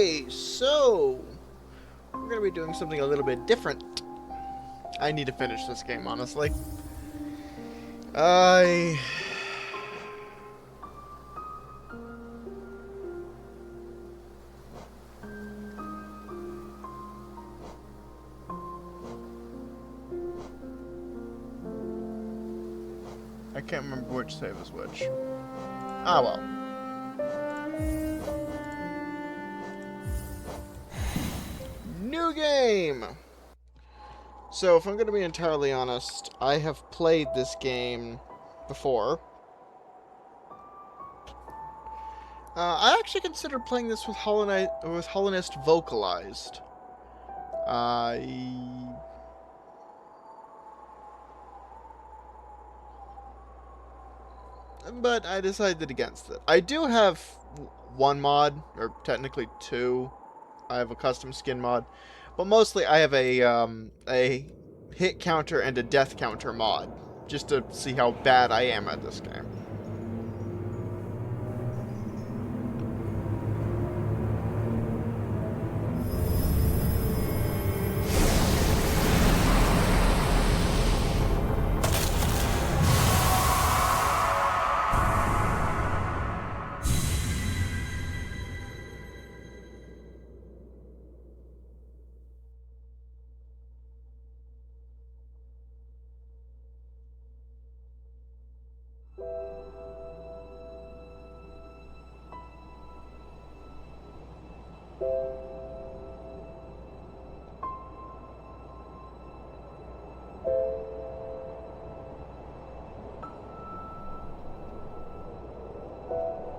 Okay, so we're gonna be doing something a little bit different. I need to finish this game, honestly. I I can't remember which save is which. Ah well. New game. So if I'm gonna be entirely honest, I have played this game before. I actually considered playing this with Holonist vocalized. I but I decided against it. I do have one mod, or technically two. I have a custom skin mod, but mostly I have a hit counter and a death counter mod, just to see how bad I am at this game.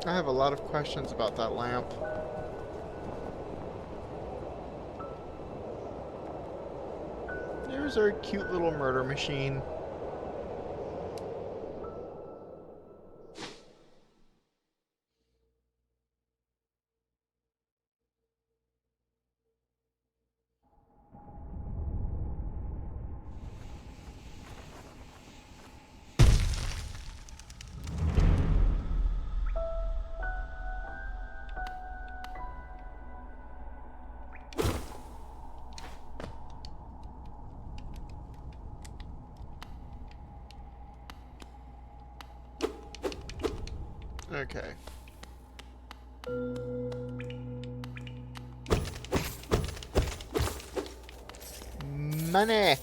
I have a lot of questions about that lamp. There's our cute little murder machine. Okay. Money!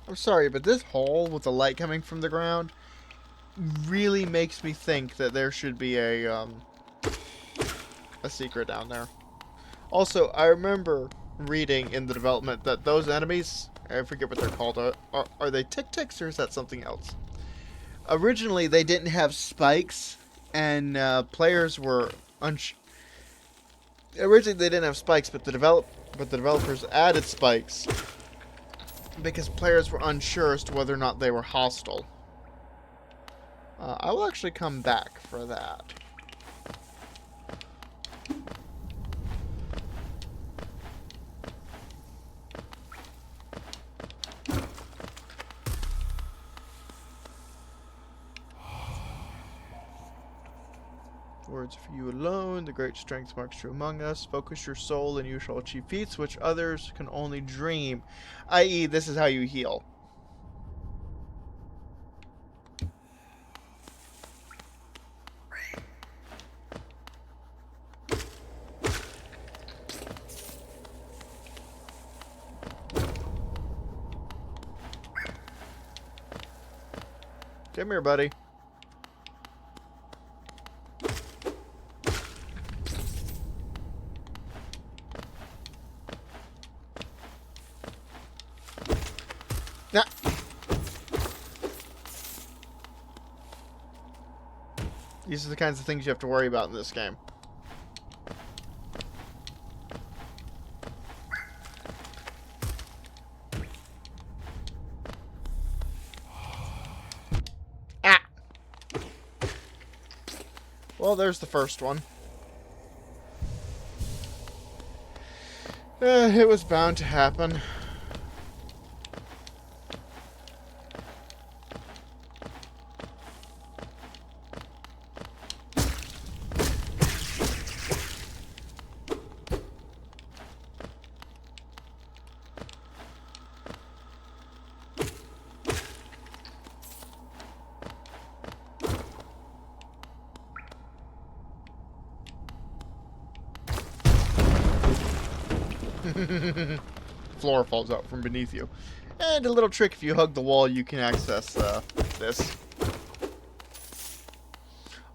I'm sorry, but this hole with the light coming from the ground really makes me think that there should be a secret down there. Also, I remember reading in the development that those enemies, I forget what they're called, are they tick-ticks or is that something else? Originally, they didn't have spikes, and players were originally they didn't have spikes, but the developers added spikes because players were unsure as to whether or not they were hostile. I will actually come back for that. Words for you alone, the great strength marks true among us. Focus your soul and you shall achieve feats which others can only dream. I.e., this is how you heal. Come here, buddy. Nah. These are the kinds of things you have to worry about in this game. Ah! Well, there's the first one. It was bound to happen. Floor falls out from beneath you. And a little trick, if you hug the wall, you can access this.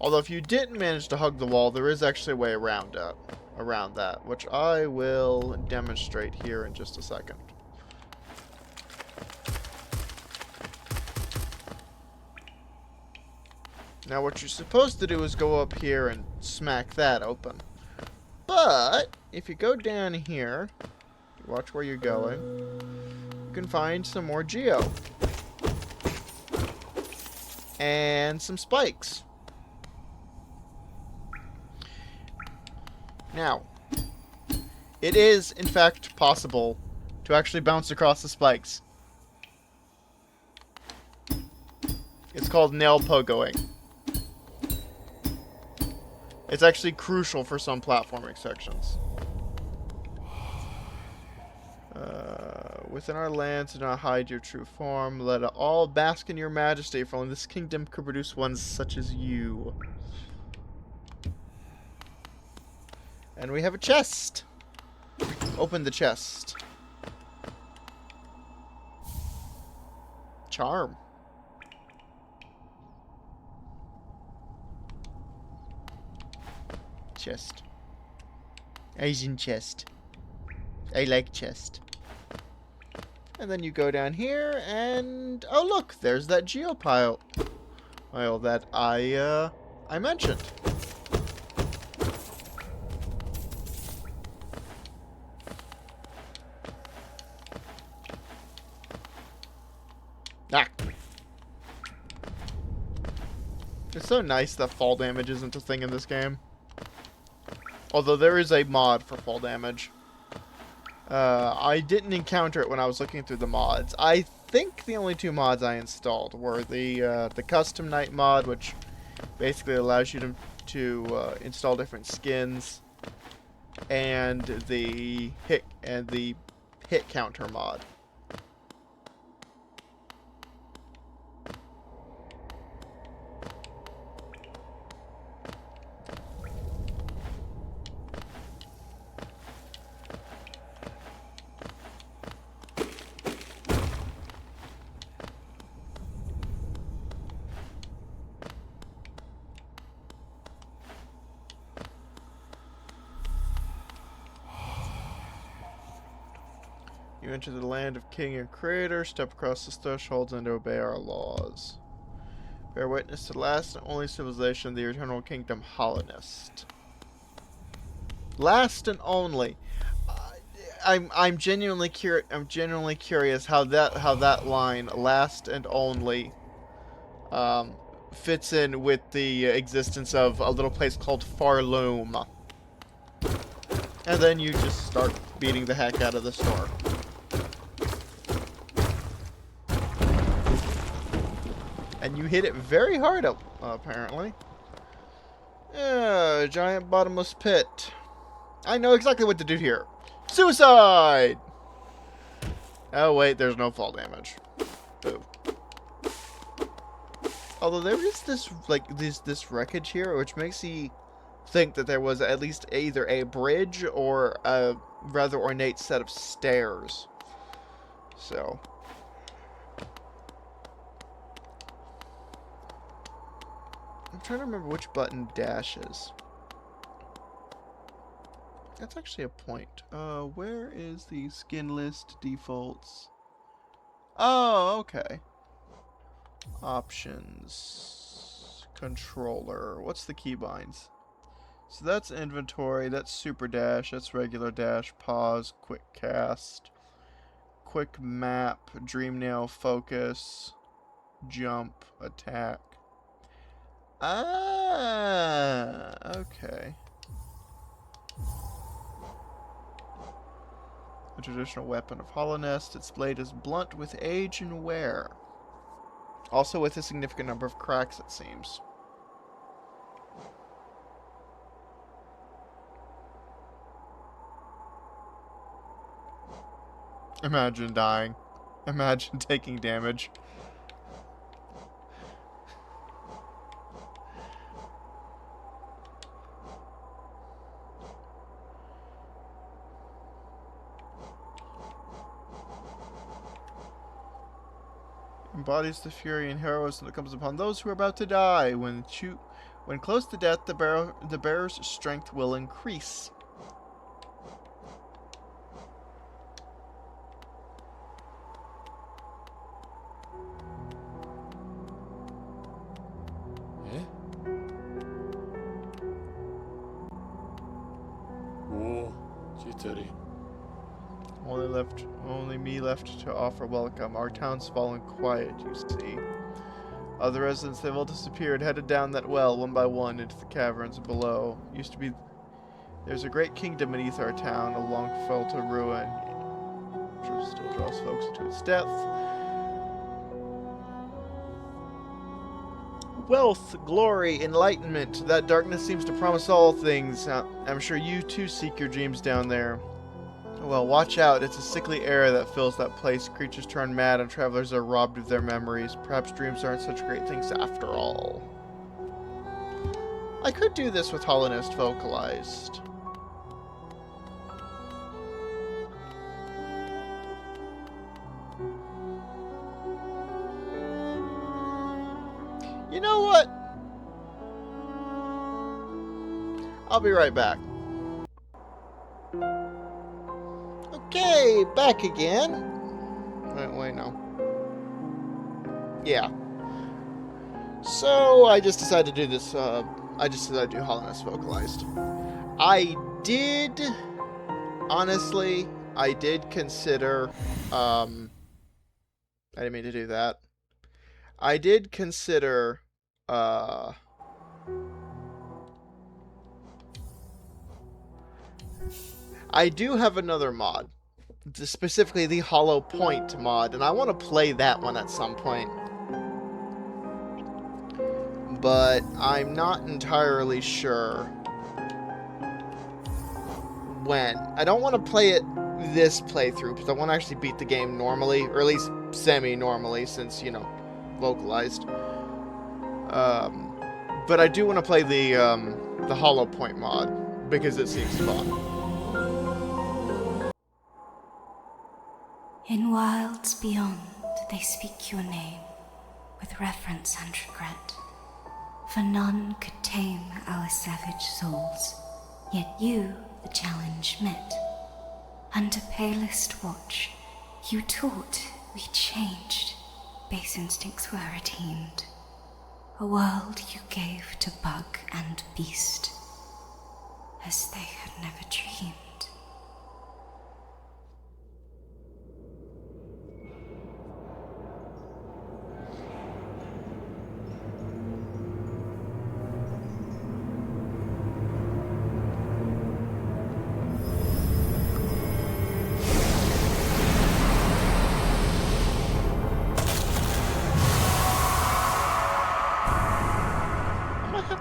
Although if you didn't manage to hug the wall, there is actually a way around that, which I will demonstrate here in just a second. Now what you're supposed to do is go up here and smack that open. But if you go down here, watch where you're going, you can find some more geo. And some spikes. Now, it is, in fact, possible to actually bounce across the spikes. It's called nail pogoing. It's actually crucial for some platforming sections. Within our lands, do not hide your true form. Let all bask in your majesty, for only this kingdom could produce ones such as you. And we have a chest. Open the chest. Charm. Chest. Asian chest. I like chest. And then you go down here and oh look, there's that geopile that I mentioned. Ah. It's so nice that fall damage isn't a thing in this game. Although there is a mod for fall damage. I didn't encounter it when I was looking through the mods. I think the only two mods I installed were the custom night mod, which basically allows you to install different skins, and the hit counter mod. You enter the land of King and Creator, step across the thresholds, and obey our laws. Bear witness to the last and only civilization of the Eternal Kingdom, Holonist. Last and only. I'm genuinely curious how that line, last and only, fits in with the existence of a little place called Farloom. And then you just start beating the heck out of the store. And you hit it very hard, apparently. Giant bottomless pit. I know exactly what to do here. Suicide! Oh, wait, there's no fall damage. Boo. Although there is this wreckage here, which makes me think that there was at least either a bridge or a rather ornate set of stairs. So... I'm trying to remember which button dash is. That's actually a point. Where is the skin list defaults? Oh, okay. Options. Controller. What's the keybinds? So that's inventory, that's super dash, that's regular dash, pause, quick cast, quick map, dream nail, focus, jump, attack. Ah, okay. traditional weapon of Hallownest. Its blade is blunt with age and wear. Also with a significant number of cracks, it seems. Imagine dying. Imagine taking damage. Embodies the fury and heroism that comes upon those who are about to die. When close to death, the bearer's strength will increase. Only me left to offer welcome. Our town's fallen quiet, you see. Other residents, they've all disappeared, headed down that well, one by one, into the caverns below. There's a great kingdom beneath our town, a long fell to ruin, which still draws folks to its depth. Wealth, glory, enlightenment. That darkness seems to promise all things. I'm sure you too seek your dreams down there. Well, watch out. It's a sickly air that fills that place. Creatures turn mad and travelers are robbed of their memories. Perhaps dreams aren't such great things after all. I could do this with Hallownest vocalized. You know what? I'll be right back. Okay, back again. Wait, no. Yeah. So, I just decided to do this, I just decided to do Hallownest vocalized. Honestly, I did consider, I didn't mean to do that. I did consider, I do have another mod. Specifically the Hollow Point mod, and I want to play that one at some point. But I'm not entirely sure when. I don't want to play it this playthrough, because I want to actually beat the game normally, or at least semi-normally, since, you know, vocalized. But I do want to play the Hollow Point mod, because it seems fun. In wilds beyond, they speak your name, with reverence and regret. For none could tame our savage souls, yet you the challenge met. Under palest watch, you taught, we changed, base instincts were attained. A world you gave to bug and beast, as they had never dreamed.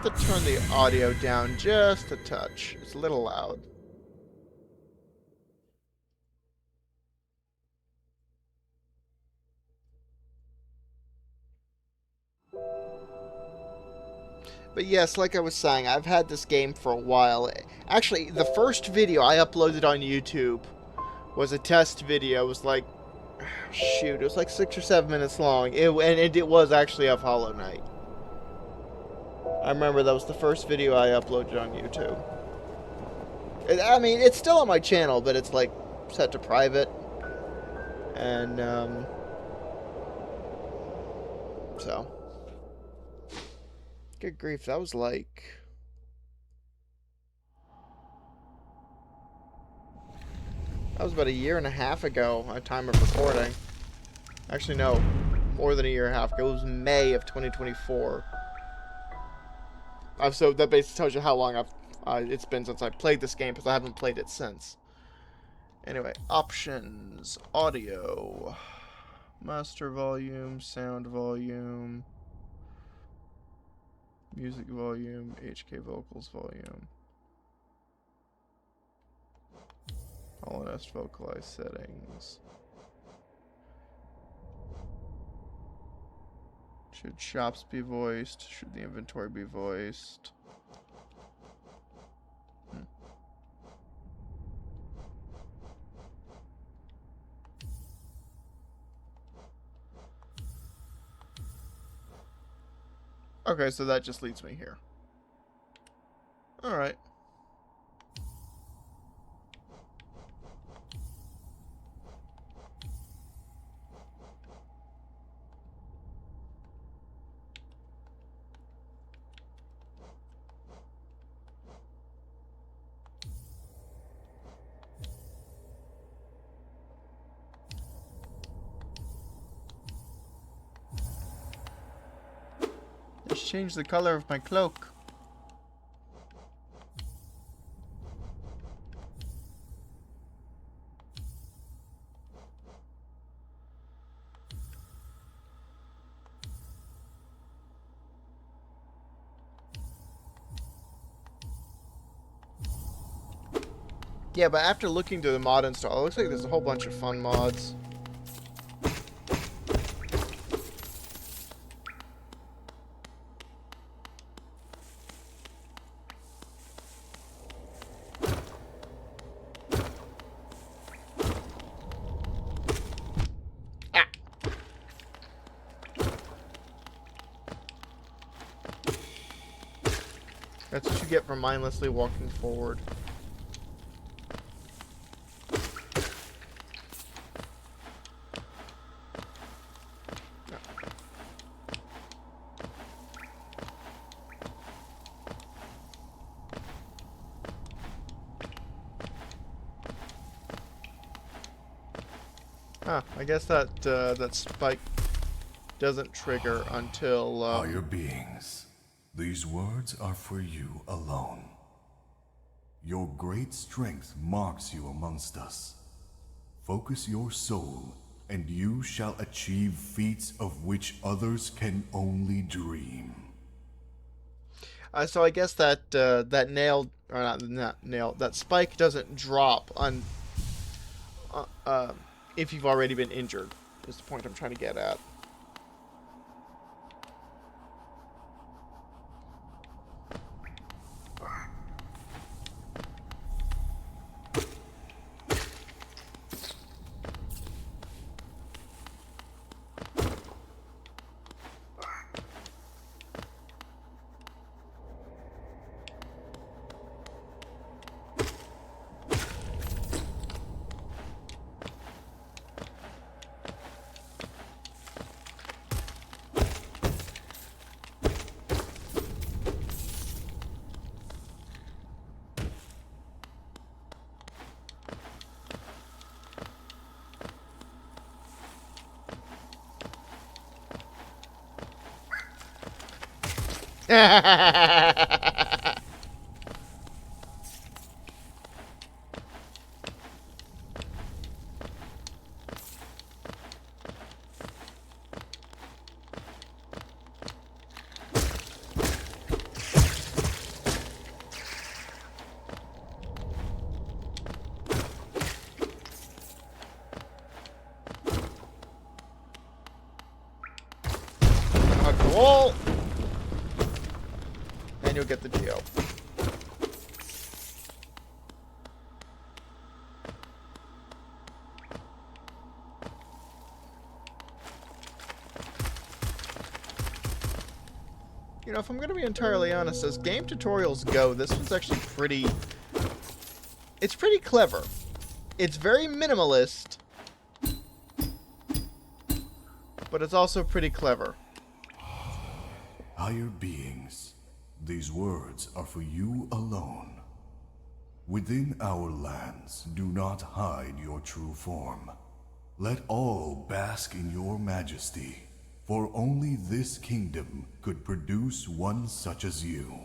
To turn the audio down just a touch. It's a little loud. But yes, like I was saying, I've had this game for a while. Actually, the first video I uploaded on YouTube was a test video. It was like, shoot, it was like 6 or 7 minutes long. And it was actually of Hollow Knight. I remember that was the first video I uploaded on YouTube. I mean, it's still on my channel, but it's like set to private. And, so. Good grief, that was like... That was about 1.5 years ago, at time of recording. Actually, no, more than 1.5 years ago. It was May of 2024. So that basically tells you how long it's been since I played this game, because I haven't played it since. Anyway, options, audio, master volume, sound volume, music volume, HK vocals volume, Holonest vocalize settings. Should shops be voiced? Should the inventory be voiced? Okay, so that just leads me here. Alright. Just change the color of my cloak. Yeah, but after looking through the mod install, it looks like there's a whole bunch of fun mods. Ah. That's what you get for mindlessly walking forward. I guess that that spike doesn't trigger until. Higher beings, these words are for you alone. Your great strength marks you amongst us. Focus your soul, and you shall achieve feats of which others can only dream. So I guess that that nail, or not nail, that spike doesn't drop on if you've already been injured. Is the point I'm trying to get at. Hug the wall, and you'll get the geo. You know, if I'm going to be entirely honest, as game tutorials go, this one's actually pretty... It's pretty clever. It's very minimalist, but it's also pretty clever. Higher beings, these words are for you alone. Within our lands, do not hide your true form. Let all bask in your majesty, for only this kingdom could produce one such as you.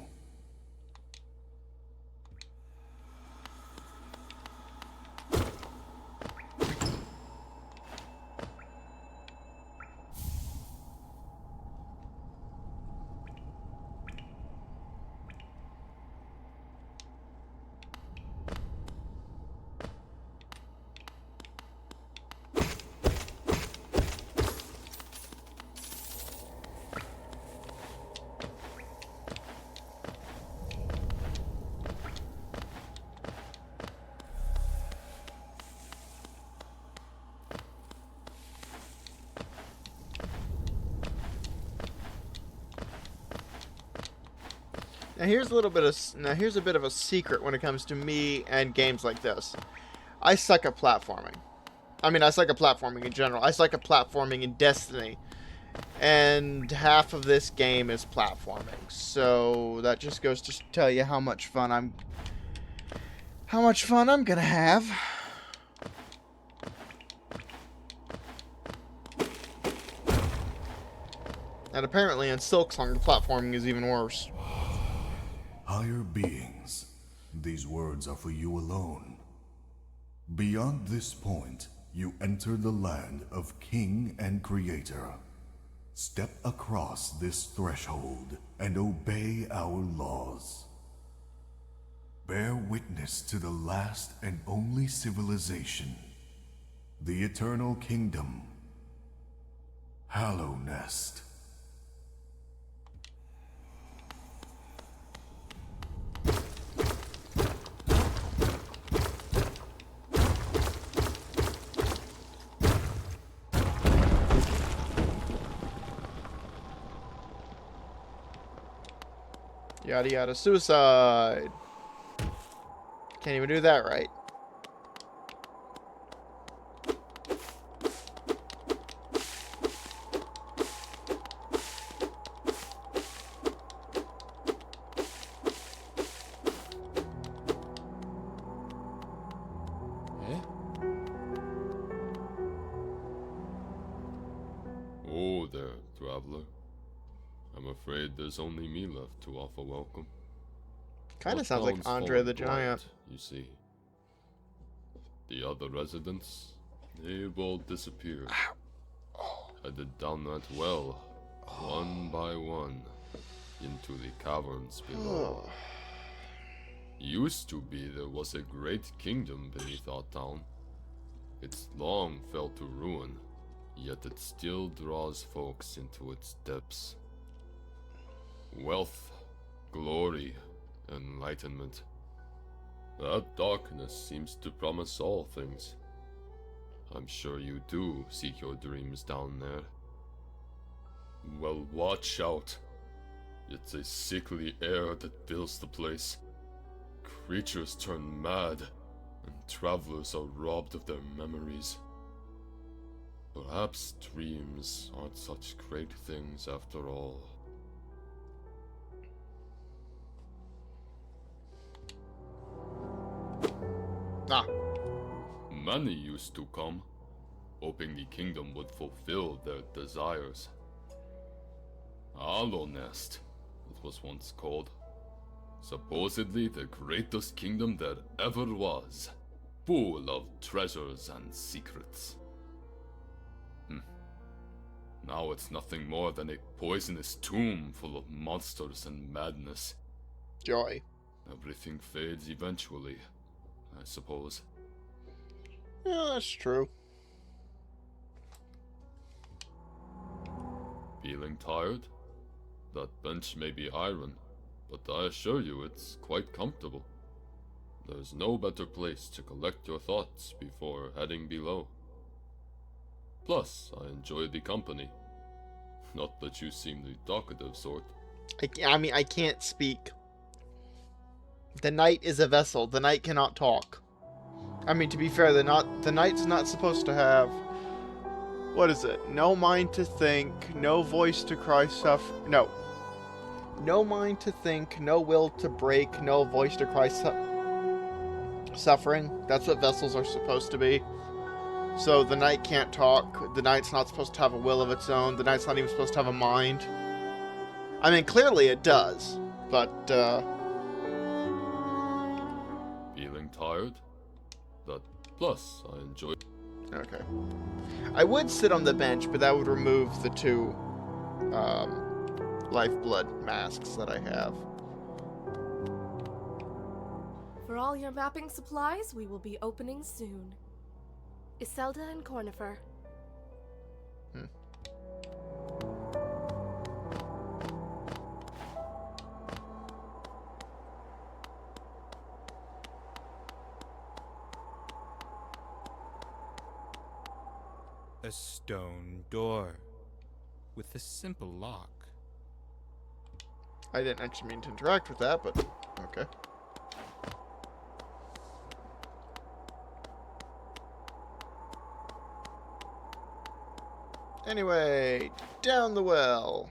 Now here's a bit of a secret when it comes to me and games like this. I suck at platforming. I mean, I suck at platforming in general. I suck at platforming in Destiny. And half of this game is platforming. So that just goes to tell you how much fun I'm gonna have. And apparently in Silksong, the platforming is even worse. Higher beings, these words are for you alone. Beyond this point, you enter the land of King and Creator. Step across this threshold and obey our laws. Bear witness to the last and only civilization, the Eternal Kingdom, Hallownest. Yada yada suicide. Can't even do that right. Oh there, traveler. I'm afraid there's only me left to offer welcome. Kind The of sounds like town's Andre the fallen quiet, Giant. You see. The other residents, they've all disappeared. Headed down that well, one by one, into the caverns below. Used to be there was a great kingdom beneath our town. It's long fell to ruin, yet it still draws folks into its depths. Wealth, glory, enlightenment. That darkness seems to promise all things. I'm sure you do seek your dreams down there. Well, watch out. It's a sickly air that fills the place. Creatures turn mad, and travelers are robbed of their memories. Perhaps dreams aren't such great things after all. Ah. Many used to come, hoping the kingdom would fulfill their desires. Hallownest, it was once called. Supposedly the greatest kingdom there ever was, full of treasures and secrets. Now it's nothing more than a poisonous tomb full of monsters and madness. Joy. Everything fades eventually, I suppose. Yeah, that's true. Feeling tired? That bench may be iron, but I assure you it's quite comfortable. There's no better place to collect your thoughts before heading below. Plus, I enjoy the company. Not that you seem the talkative sort. I mean, I can't speak. The knight is a vessel. The knight cannot talk. I mean, to be fair, the knight's not supposed to have... What is it? No mind to think, no voice to cry No. No mind to think, no will to break, no voice to cry suffering. That's what vessels are supposed to be. So the knight can't talk. The knight's not supposed to have a will of its own. The knight's not even supposed to have a mind. I mean, clearly it does, but, Feeling tired? That plus, I enjoy... Okay. I would sit on the bench, but that would remove the two, lifeblood masks that I have. For all your mapping supplies, we will be opening soon. Iselda and Cornifer. A stone door with a simple lock. I didn't actually mean to interact with that, but okay. Anyway, down the well.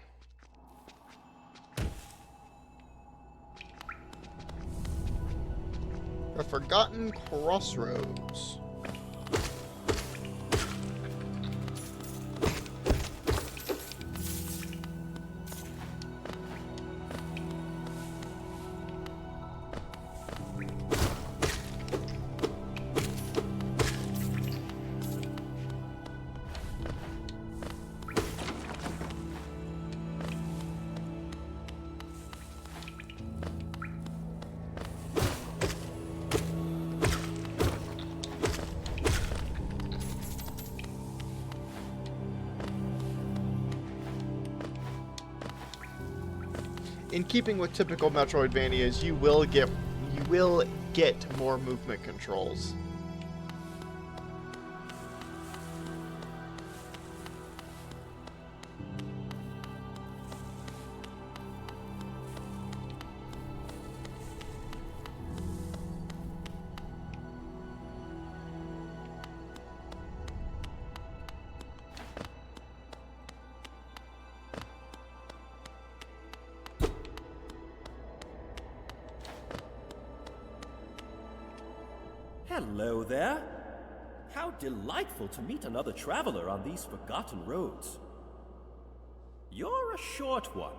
The Forgotten Crossroads. In keeping with typical Metroidvanias, you will get more movement controls. Hello there. How delightful to meet another traveler on these forgotten roads. You're a short one,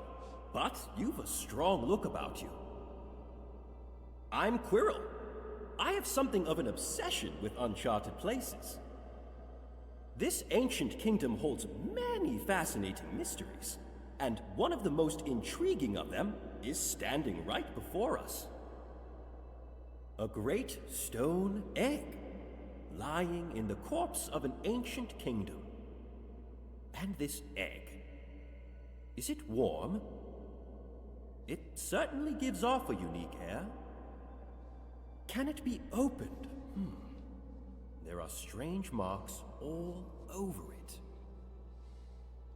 but you've a strong look about you. I'm Quirrell. I have something of an obsession with uncharted places. This ancient kingdom holds many fascinating mysteries, and one of the most intriguing of them is standing right before us. A great stone egg, lying in the corpse of an ancient kingdom. And this egg, is it warm? It certainly gives off a unique air. Can it be opened? There are strange marks all over it.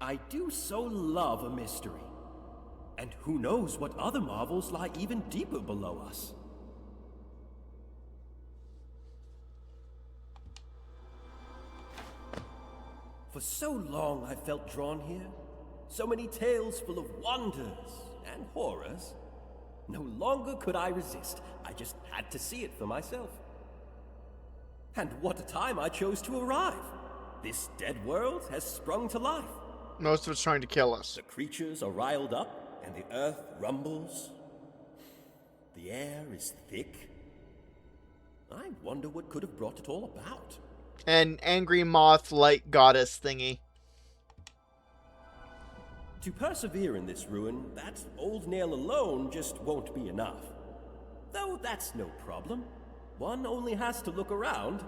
I do so love a mystery. And who knows what other marvels lie even deeper below us. For so long I felt drawn here. So many tales full of wonders and horrors. No longer could I resist. I just had to see it for myself. And what a time I chose to arrive. This dead world has sprung to life. Most of it's trying to kill us. The creatures are riled up, and the earth rumbles. The air is thick. I wonder what could have brought it all about. An angry moth light goddess thingy. To persevere in this ruin, that old nail alone just won't be enough. Though that's no problem. One only has to look around.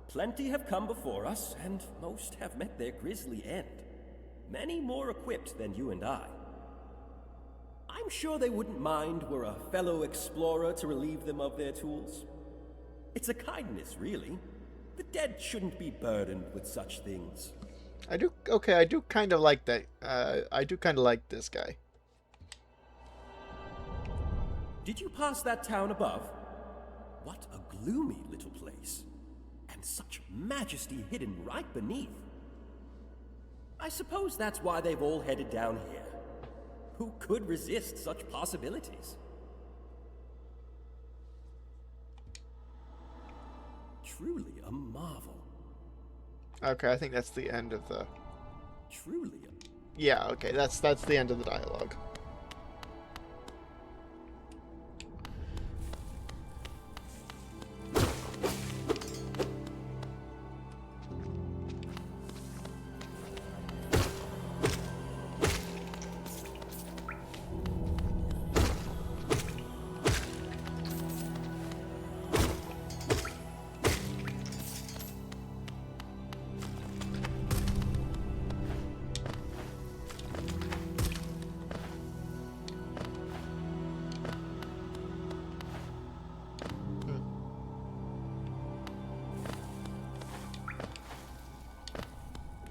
Plenty have come before us, and most have met their grisly end. Many more equipped than you and I. I'm sure they wouldn't mind were a fellow explorer to relieve them of their tools. It's a kindness, really. The dead shouldn't be burdened with such things. I do kind of like that. I do kind of like this guy. Did you pass that town above? What a gloomy little place. And such majesty hidden right beneath. I suppose that's why they've all headed down here. Who could resist such possibilities? Truly a marvel. Okay, I think that's the end of the... Truly a... Yeah, okay, that's the end of the dialogue.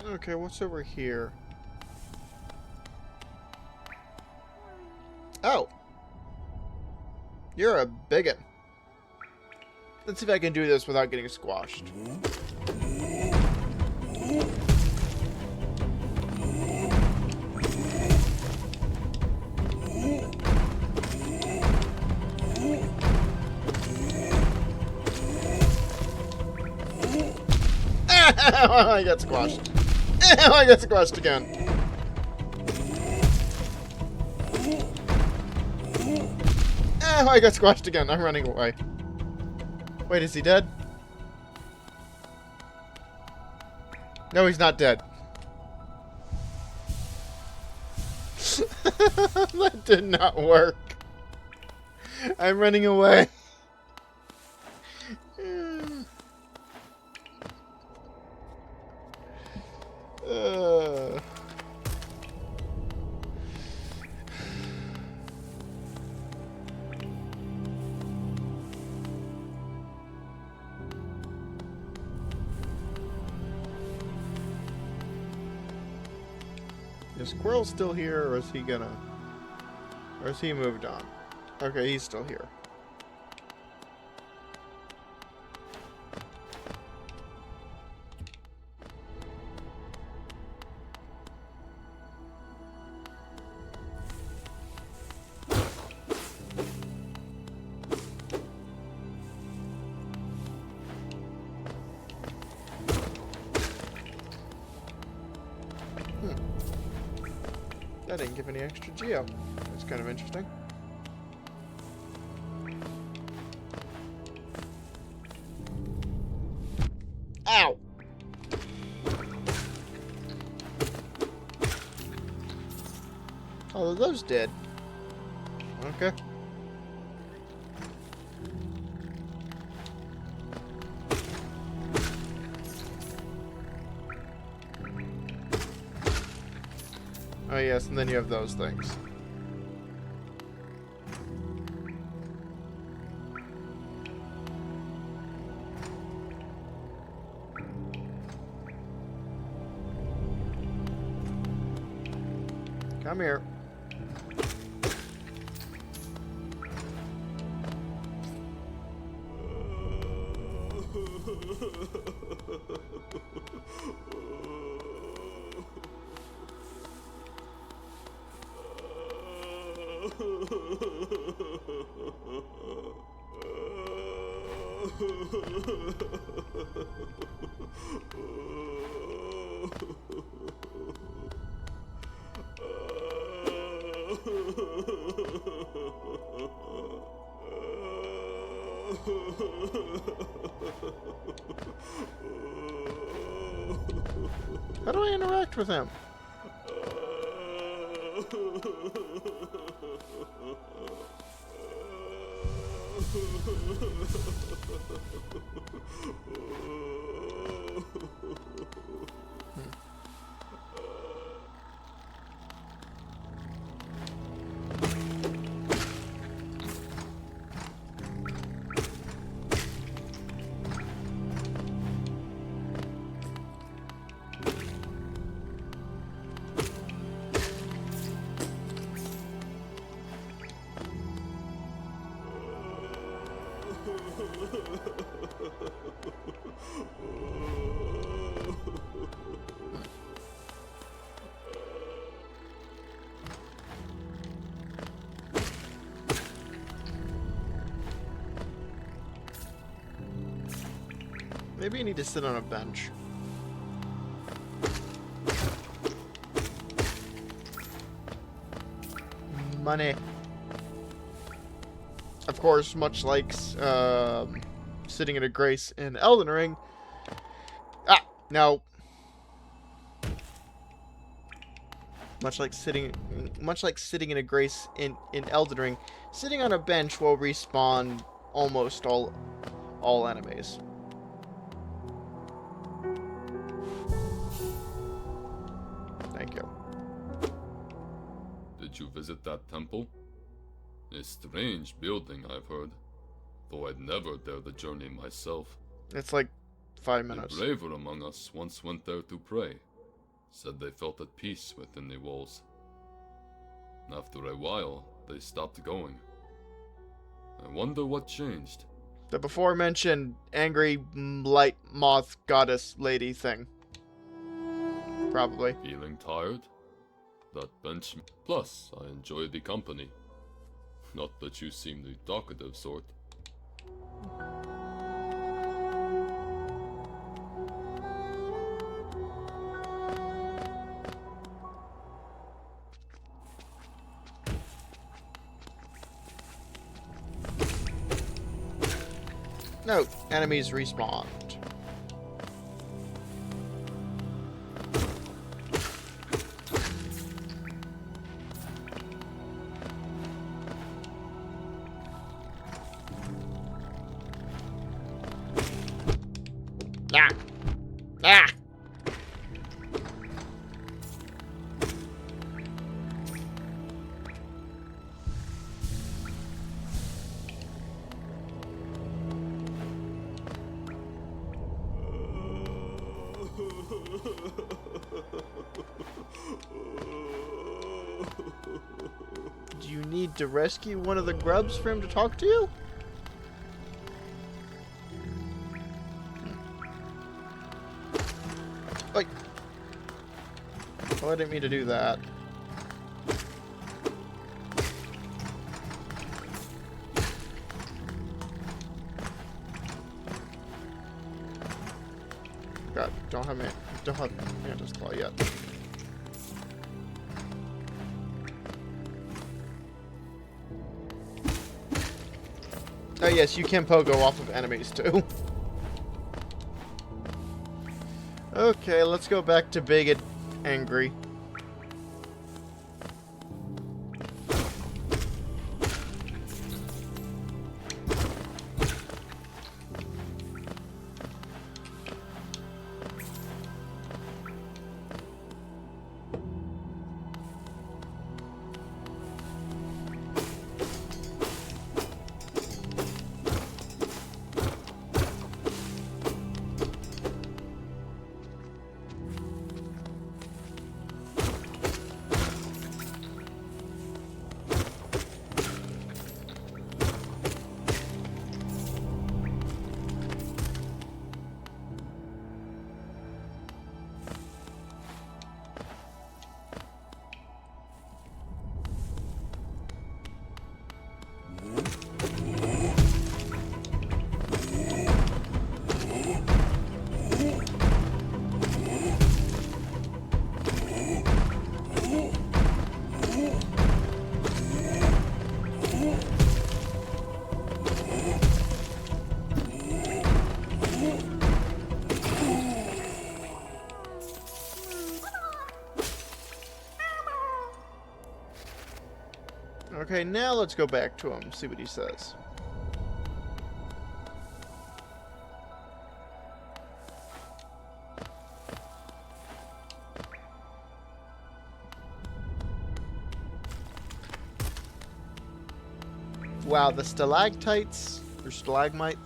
Okay, what's over here? Oh. You're a biggin. Let's see if I can do this without getting squashed. I got squashed. I got squashed again. I got squashed again. I'm running away. Wait, is he dead? No, he's not dead. That did not work. I'm running away. Is Squirrel still here, or is he gonna... Or is he moved on? Okay, he's still here. That didn't give any extra geo. That's kind of interesting. Ow! Oh, those did. Okay. Oh yes, and then you have those things. Come here. How do I interact with him? Maybe you need to sit on a bench. Money. Of course, much like sitting in a grace in Elden Ring. Ah, no. Much like sitting in a grace in Elden Ring, sitting on a bench will respawn almost all enemies. Thank you. Did you visit that temple? A strange building, I've heard, though I'd never dare the journey myself. It's like 5 The minutes. braver among us once went there to pray, said they felt at peace within the walls. After a while, they stopped going. I wonder what changed. The before mentioned angry light moth goddess lady thing. Probably. Feeling tired? That bench. Plus, I enjoy the company. Not that you seem the talkative sort. Note, enemies respawned. Ah! Ah! Do you need to rescue one of the grubs for him to talk to you? Like, well, I didn't mean to do that. God, don't have Mantis Claw yet. Oh yes, you can pogo off of enemies too. Okay, let's go back to Big and Angry. Okay, now let's go back to him, see what he says. Wow, the stalactites, or stalagmite,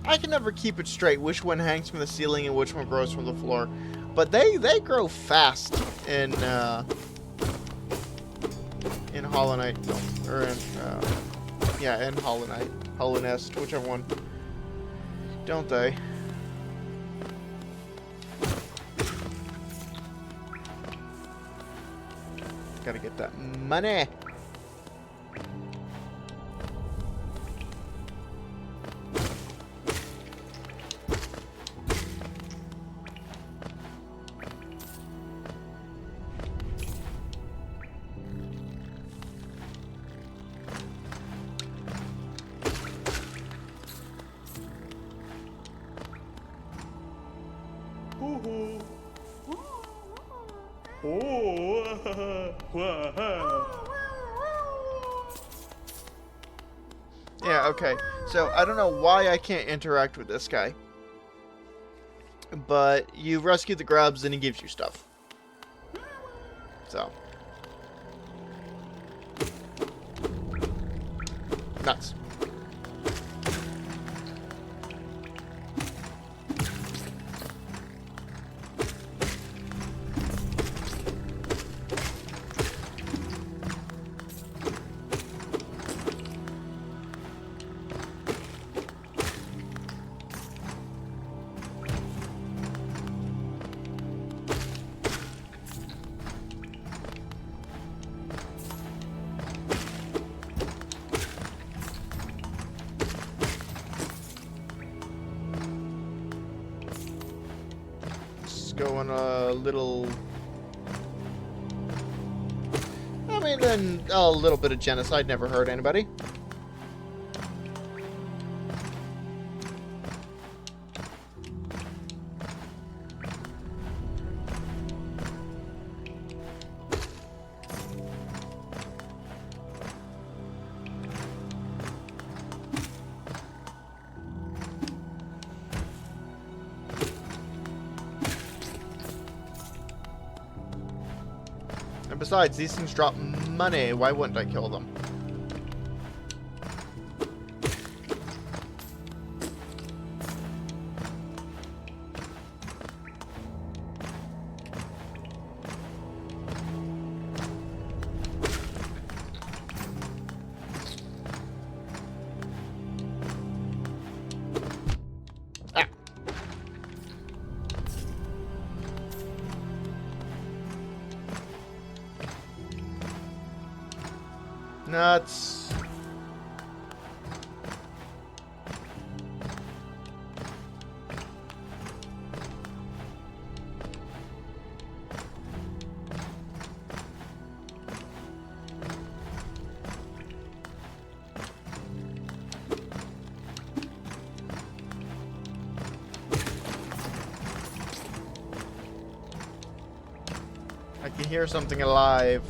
I can never keep it straight which one hangs from the ceiling and which one grows from the floor. But they grow fast in Hollow Knight, or in Hollow Knight, Hollow Nest, whichever one, don't they? Gotta get that money. Yeah, okay. So, I don't know why I can't interact with this guy. But you rescue the grubs and he gives you stuff. So. Nuts. going a little... I mean, then a little bit of genocide never hurt anybody. And besides, these things drop money. Why wouldn't I kill them? Ah. Nuts. I can hear something alive.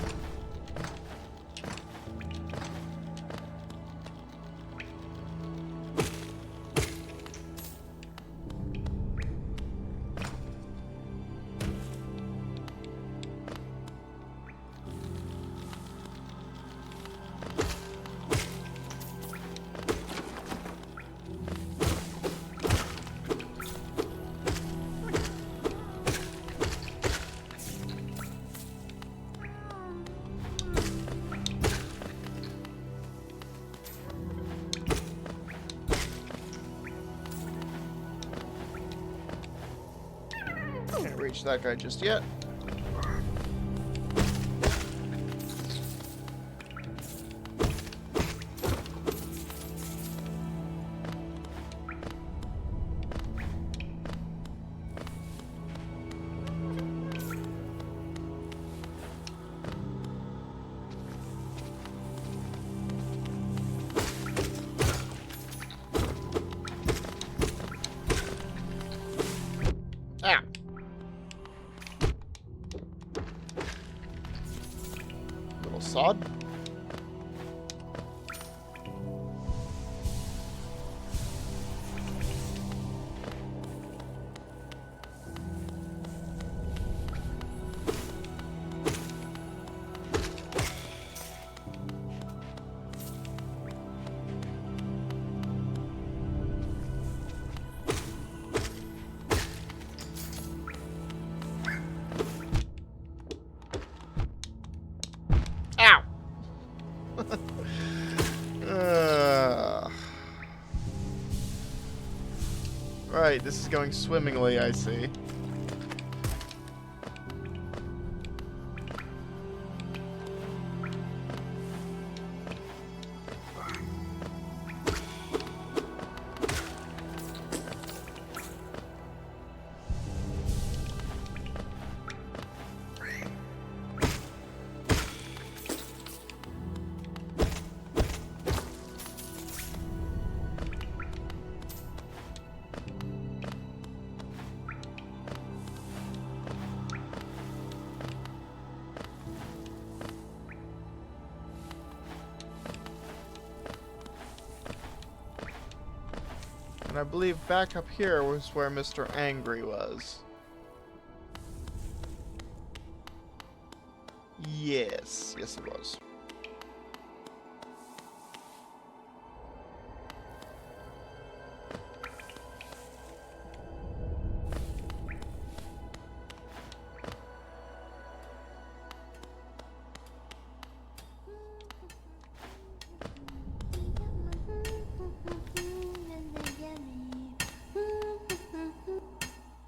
Can't reach that guy just yet. Ah. Little sod. Ow! Right, this is going swimmingly, I see. And I believe back up here was where Mr. Angry was. Yes, yes it was.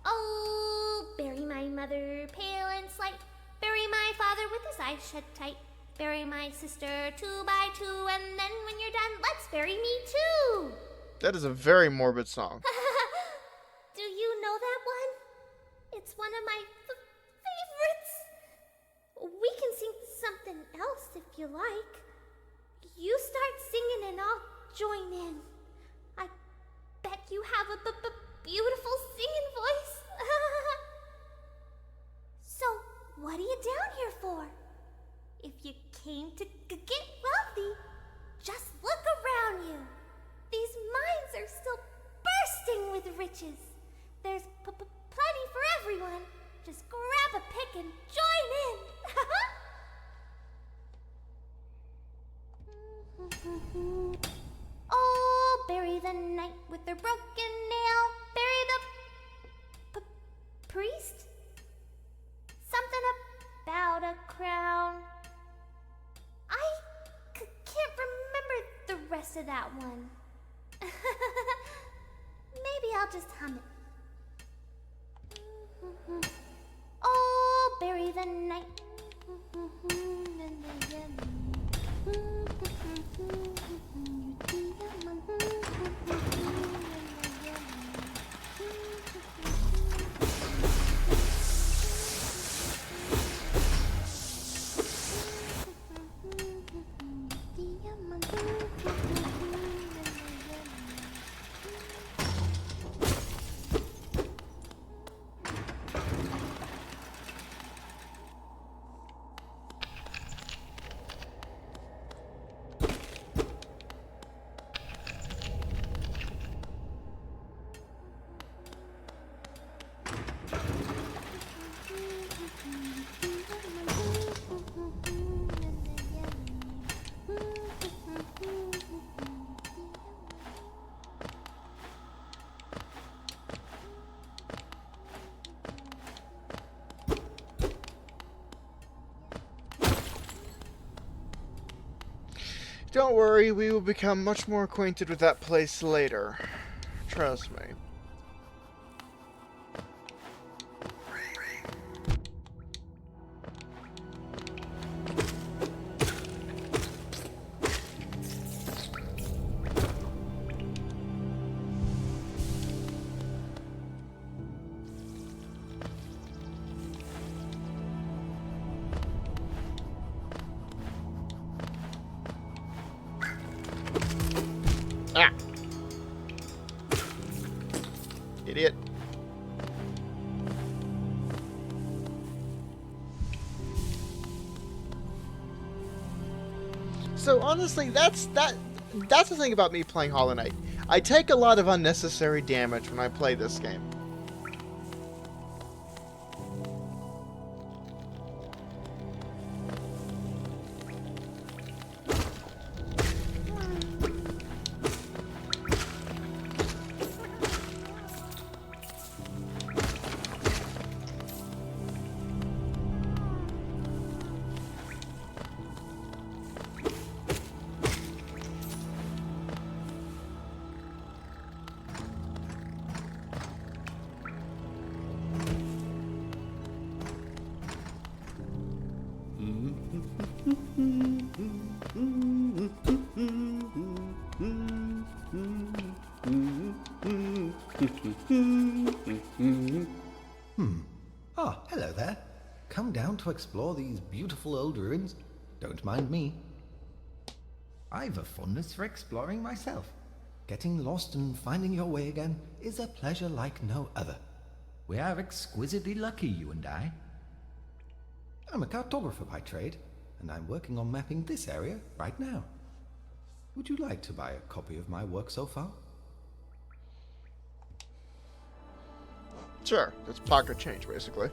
Oh, bury my mother, pale and slight. Bury my father with his eyes shut tight. Bury my sister 2 by 2, and then when you're done, let's bury me too. That is a very morbid song. Do you know that one? It's one of my the knight with the broken nail. Bury the priest? Something about a crown. I can't remember the rest of that one. Maybe I'll just hum it. Oh, bury the night. Don't worry, we will become much more acquainted with that place later. Trust me. Ah! Idiot. So honestly, that's the thing about me playing Hollow Knight. I take a lot of unnecessary damage when I play this game. Ah, hello there. Come down to explore these beautiful old ruins? Don't mind me. I've a fondness for exploring myself. Getting lost and finding your way again is a pleasure like no other. We are exquisitely lucky, you and I. I'm a cartographer by trade, and I'm working on mapping this area right now. Would you like to buy a copy of my work so far? Sure, it's pocket change, basically.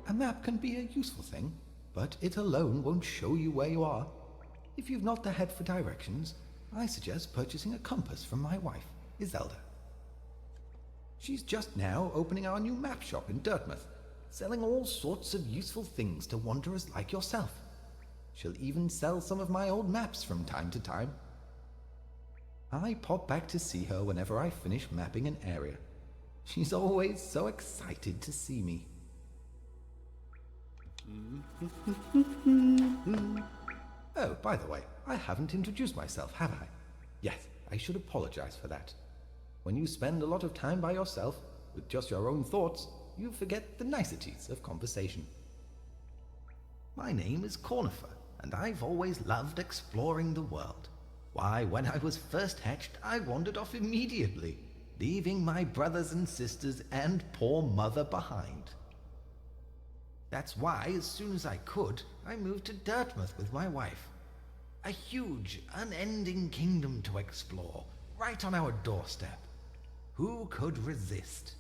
A map can be a useful thing, but it alone won't show you where you are. If you've not the head for directions, I suggest purchasing a compass from my wife, Iselda. She's just now opening our new map shop in Dartmouth, selling all sorts of useful things to wanderers like yourself. She'll even sell some of my old maps from time to time. I pop back to see her whenever I finish mapping an area. She's always so excited to see me. Oh, by the way, I haven't introduced myself, have I? Yes, I should apologize for that. When you spend a lot of time by yourself, with just your own thoughts, you forget the niceties of conversation. My name is Cornifer, and I've always loved exploring the world. Why, when I was first hatched, I wandered off immediately, leaving my brothers and sisters and poor mother behind. That's why, as soon as I could, I moved to Dartmouth with my wife. A huge, unending kingdom to explore, right on our doorstep. Who could resist?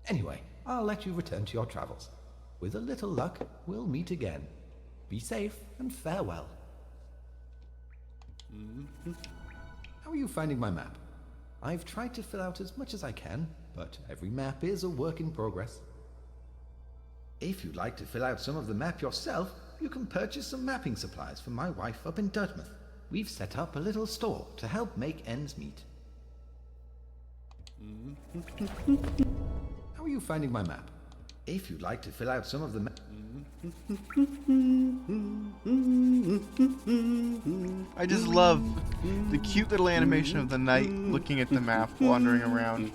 Anyway, I'll let you return to your travels. With a little luck, we'll meet again. Be safe and farewell. How are you finding my map? I've tried to fill out as much as I can, but every map is a work in progress. If you'd like to fill out some of the map yourself, you can purchase some mapping supplies from my wife up in Dartmouth. We've set up a little store to help make ends meet. How are you finding my map? If you'd like to fill out some of the I just love the cute little animation of the knight looking at the map, wandering around.